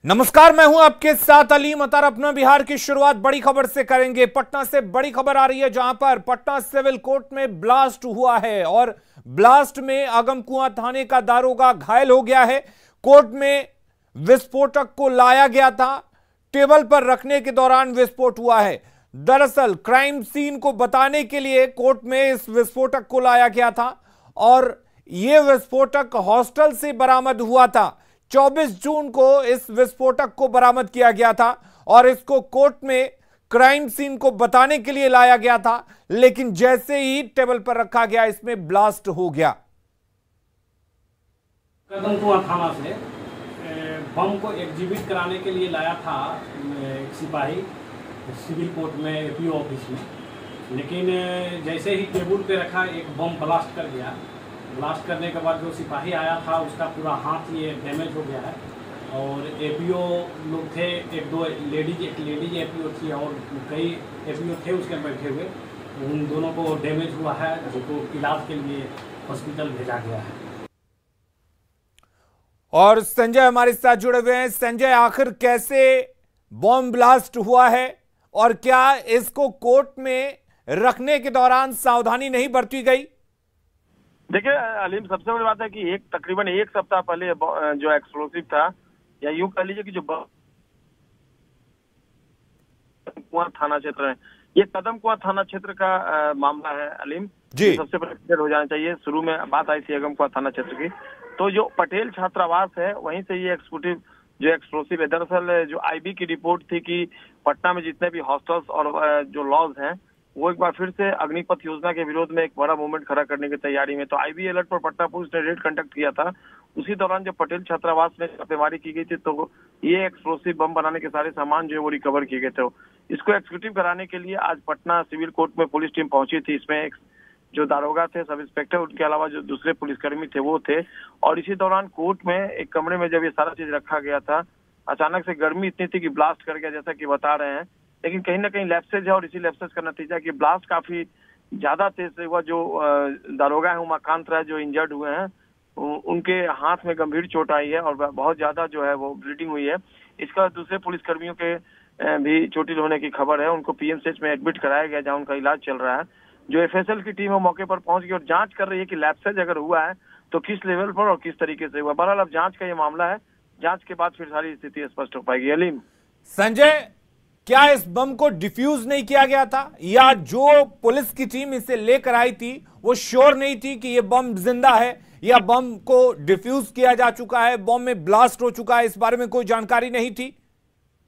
नमस्कार, मैं हूं आपके साथ अली मतार। अपना बिहार की शुरुआत बड़ी खबर से करेंगे। पटना से बड़ी खबर आ रही है, जहां पर पटना सिविल कोर्ट में ब्लास्ट हुआ है और ब्लास्ट में आगमकुआं थाने का दारोगा घायल हो गया है। कोर्ट में विस्फोटक को लाया गया था, टेबल पर रखने के दौरान विस्फोट हुआ है। दरअसल क्राइम सीन को बताने के लिए कोर्ट में इस विस्फोटक को लाया गया था और यह विस्फोटक हॉस्टल से बरामद हुआ था। 24 जून को इस विस्फोटक को बरामद किया गया था और इसको कोर्ट में क्राइम सीन को बताने के लिए लाया गया था, लेकिन जैसे ही टेबल पर रखा गया इसमें ब्लास्ट हो गया। कदमकुआं थाना से बम को एग्जीबिट कराने के लिए लाया था एक सिपाही सिविल कोर्ट में एपीओ ऑफिस में, लेकिन जैसे ही टेबल पे रखा एक बम ब्लास्ट कर गया। ब्लास्ट करने के बाद जो सिपाही आया था उसका पूरा हाथ ये डैमेज हो गया है और एपीओ लोग थे, एक लेडीज एपीओ थी और कई एपीओ थे उसके बैठे हुए। उन दोनों को डैमेज हुआ है, जिनको इलाज के लिए हॉस्पिटल भेजा गया है। और संजय हमारे साथ जुड़े हुए हैं। संजय, आखिर कैसे बॉम्ब ब्लास्ट हुआ है और क्या इसको कोर्ट में रखने के दौरान सावधानी नहीं बरती गई? देखिए अलीम, सबसे बड़ी बात है कि तकरीबन एक सप्ताह पहले जो एक्सप्लोसिव था, या यूं कह लीजिए कि जो कुआं थाना क्षेत्र है, ये कदमकुआं थाना क्षेत्र का मामला है अलीम जी। सबसे पहले क्लियर हो जाना चाहिए। शुरू में बात आई थी कदमकुआं थाना क्षेत्र की, तो जो पटेल छात्रावास है वहीं से ये एक्सप्लोसिव है। दरअसल जो आईबी की रिपोर्ट थी कि पटना में जितने भी हॉस्टल्स और जो लॉज हैं वो एक बार फिर से अग्निपथ योजना के विरोध में एक बड़ा मूवमेंट खड़ा करने की तैयारी में, तो आईबी अलर्ट पर पटना पुलिस ने रेड कंडक्ट किया था। उसी दौरान जब पटेल छात्रावास में छापेमारी की गई थी तो ये एक्सप्लोसिव बम बनाने के सारे सामान जो है वो रिकवर किए गए थे। इसको एक्जीक्यूटिव कराने के लिए आज पटना सिविल कोर्ट में पुलिस टीम पहुंची थी। इसमें एक जो दारोगा थे, सब इंस्पेक्टर, उनके अलावा जो दूसरे पुलिसकर्मी थे वो थे। और इसी दौरान कोर्ट में एक कमरे में जब ये सारा चीज रखा गया था, अचानक से गर्मी इतनी थी कि ब्लास्ट कर गया, जैसा कि बता रहे हैं। लेकिन कहीं ना कहीं लैप्सेज है और इसी लैप्सेज का नतीजा कि ब्लास्ट काफी ज्यादा तेज से हुआ। जो दारोगा है उमाकांत राय जो इंजर्ड हुए हैं, उनके हाथ में गंभीर चोट आई है और बहुत ज्यादा जो है वो ब्लीडिंग हुई है। इसका दूसरे पुलिसकर्मियों के भी चोटिल होने की खबर है। उनको पीएमसीएच में एडमिट कराया गया, जहां उनका इलाज चल रहा है। जो एफएसएल की टीम है मौके पर पहुंच गई और जांच कर रही है कि लैप्सेज अगर हुआ है तो किस लेवल पर और किस तरीके से हुआ। बहरहाल अब जांच का ये मामला है, जांच के बाद फिर सारी स्थिति स्पष्ट हो पाएगी। अलीम, संजय, क्या इस बम को डिफ्यूज नहीं किया गया था, या जो पुलिस की टीम इसे लेकर आई थी वो श्योर नहीं थी कि ये बम जिंदा है, या बम को डिफ्यूज किया जा चुका है, बम में ब्लास्ट हो चुका है, इस बारे में कोई जानकारी नहीं थी?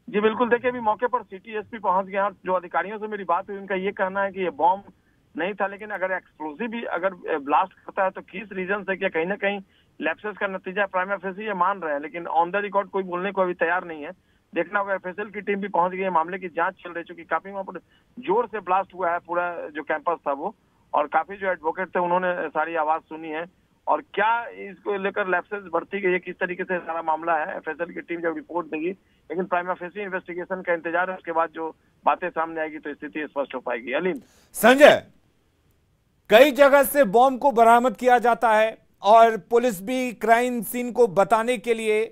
जी बिल्कुल, देखिए अभी मौके पर सिटी एसपी पहुंच गया। जो अधिकारियों से मेरी बात हुई उनका ये कहना है कि ये बॉम्ब नहीं था, लेकिन अगर एक्सप्लोसिव भी अगर ब्लास्ट करता है तो किस रीजन से, क्या कहीं ना कहीं लैप्सेस का नतीजा प्राइमा फेसी ये मान रहे हैं, लेकिन ऑन द रिकॉर्ड कोई बोलने को अभी तैयार नहीं है। देखना होगा। एफएसएल की टीम भी पहुंच गई है, मामले की जांच चल रही, चूंकि काफी वहां पर जोर से ब्लास्ट हुआ है पूरा जो कैंपस था वो, और काफी जो एडवोकेट थे उन्होंने सारी आवाज सुनी है। और क्या इसको लेकर लैप्सेस बढ़ती गई है, किस तरीके से सारा मामला है, एफएसएल की टीम जब रिपोर्ट देगी, लेकिन प्राइमा फेसी इन्वेस्टिगेशन का इंतजार है। उसके बाद जो बातें सामने आएगी तो स्थिति स्पष्ट हो पाएगी। अलीम, संजय, कई जगह से बॉम्ब को बरामद किया जाता है और पुलिस भी क्राइम सीन को बताने के लिए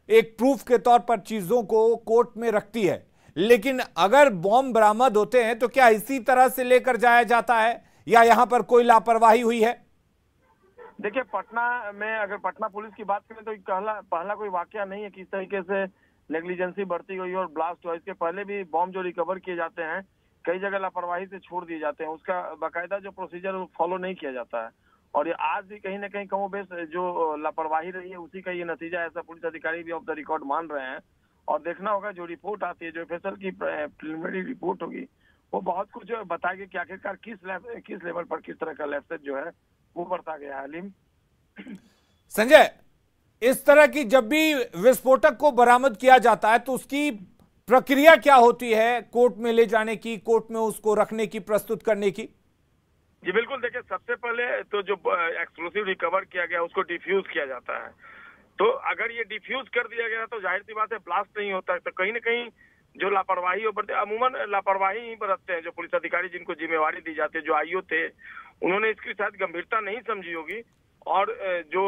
एक प्रूफ के तौर पर चीजों को कोर्ट में रखती है, लेकिन अगर बॉम्ब बरामद होते हैं तो क्या इसी तरह से लेकर जाया जाता है, या यहां पर कोई लापरवाही हुई है? देखिए पटना में अगर पटना पुलिस की बात करें तो पहला कोई वाकया नहीं है किस तरीके से नेग्लिजेंसी बढ़ती गई और ब्लास्ट हुआ। इसके पहले भी बॉम्ब जो रिकवर किए जाते हैं कई जगह लापरवाही से छोड़ दिए जाते हैं, उसका बाकायदा जो प्रोसीजर फॉलो नहीं किया जाता है। और ये आज भी कहीं ना कहीं कमो बेश जो लापरवाही रही है उसी का ये नतीजा ऐसा पुलिस अधिकारी भी ऑफ द रिकॉर्ड मान रहे हैं। और देखना होगा जो रिपोर्ट आती है, जो एफएसएल की प्रिलिमिनरी रिपोर्ट होगी, वो बहुत कुछ बताएगी कि आखिरकार किस लेवल पर किस तरह का लैप्सेज जो है वो बढ़ता गया है। अलीम, संजय, इस तरह की जब भी विस्फोटक को बरामद किया जाता है तो उसकी प्रक्रिया क्या होती है, कोर्ट में ले जाने की, कोर्ट में उसको रखने की, प्रस्तुत करने की? जी बिल्कुल, देखिए सबसे पहले तो जो एक्सप्लोसिव रिकवर किया गया उसको डिफ्यूज किया जाता है। तो अगर ये डिफ्यूज कर दिया गया तो जाहिर सी बात है ब्लास्ट नहीं होता है। तो कहीं ना कहीं जो लापरवाही अमूमन लापरवाही ही बरतते हैं जो पुलिस अधिकारी, जिनको जिम्मेवारी दी जाती है। जो आईओ थे उन्होंने इसकी शायद गंभीरता नहीं समझी होगी और जो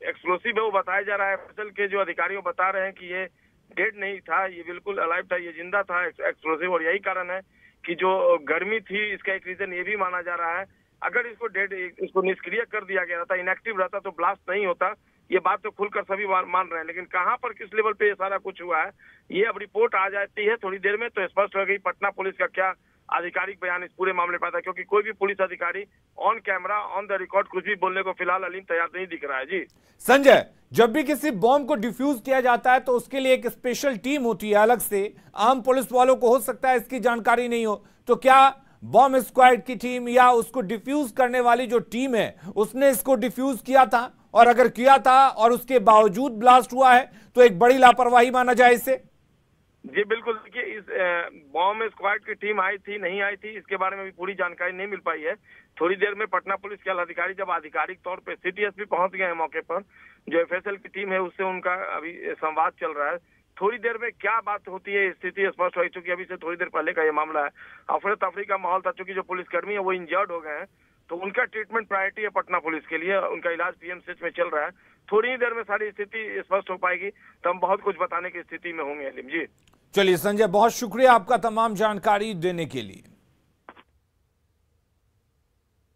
एक्सप्लोसिव है वो बताया जा रहा है, एफएसएल के जो अधिकारी बता रहे हैं कि ये डेड नहीं था, ये बिल्कुल अलाइव था, ये जिंदा था, एक्सप्लोसिव। और यही कारण है कि जो गर्मी थी, इसका एक रीजन ये भी माना जा रहा है, अगर इसको निष्क्रिय कर दिया गया था, इनएक्टिव रहता तो ब्लास्ट नहीं होता। ये बात तो खुलकर सभी मान रहे हैं, लेकिन कहां पर किस लेवल पे ये सारा कुछ हुआ है, ये अब रिपोर्ट आ जाती है थोड़ी देर में तो स्पष्ट हो गई पटना पुलिस का क्या आधिकारिक बयान इस पूरे मामले पर आता है, क्योंकि कोई भी पुलिस अधिकारी on camera on the record कुछ भी बोलने को फिलहाल अलीम तैयार नहीं दिख रहा है। जी संजय, जब भी किसी बॉम्ब को डिफ्यूज किया जाता है तो उसके लिए एक स्पेशल टीम होती है अलग से, आम पुलिस वालों को हो सकता है इसकी जानकारी नहीं हो, तो क्या बॉम्ब स्क्वाड की टीम या उसको डिफ्यूज करने वाली जो टीम है उसने इसको डिफ्यूज किया था? और अगर किया था और उसके बावजूद ब्लास्ट हुआ है तो एक बड़ी लापरवाही माना जाए इसे? जी बिल्कुल, देखिए इस बॉम्ब स्क्वाड की टीम आई थी नहीं आई थी इसके बारे में भी पूरी जानकारी नहीं मिल पाई है। थोड़ी देर में पटना पुलिस के अधिकारी जब आधिकारिक तौर पे सिटी एसपी पहुंच गए हैं मौके पर, जो एफएसएल की टीम है उससे उनका अभी संवाद चल रहा है। थोड़ी देर में क्या बात होती है स्थिति स्पष्ट हो चुकी है। अभी से थोड़ी देर पहले का ये मामला है, अफरा तफरी का माहौल था, चूंकि जो पुलिसकर्मी है वो इंजर्ड हो गए हैं तो उनका ट्रीटमेंट प्रायोरिटी है पटना पुलिस के लिए, उनका इलाज पीएमसीएच में चल रहा है। थोड़ी ही देर में सारी स्थिति स्पष्ट हो पाएगी तो हम बहुत कुछ बताने की स्थिति में होंगे। अलीम जी चलिए संजय, बहुत शुक्रिया आपका तमाम जानकारी देने के लिए।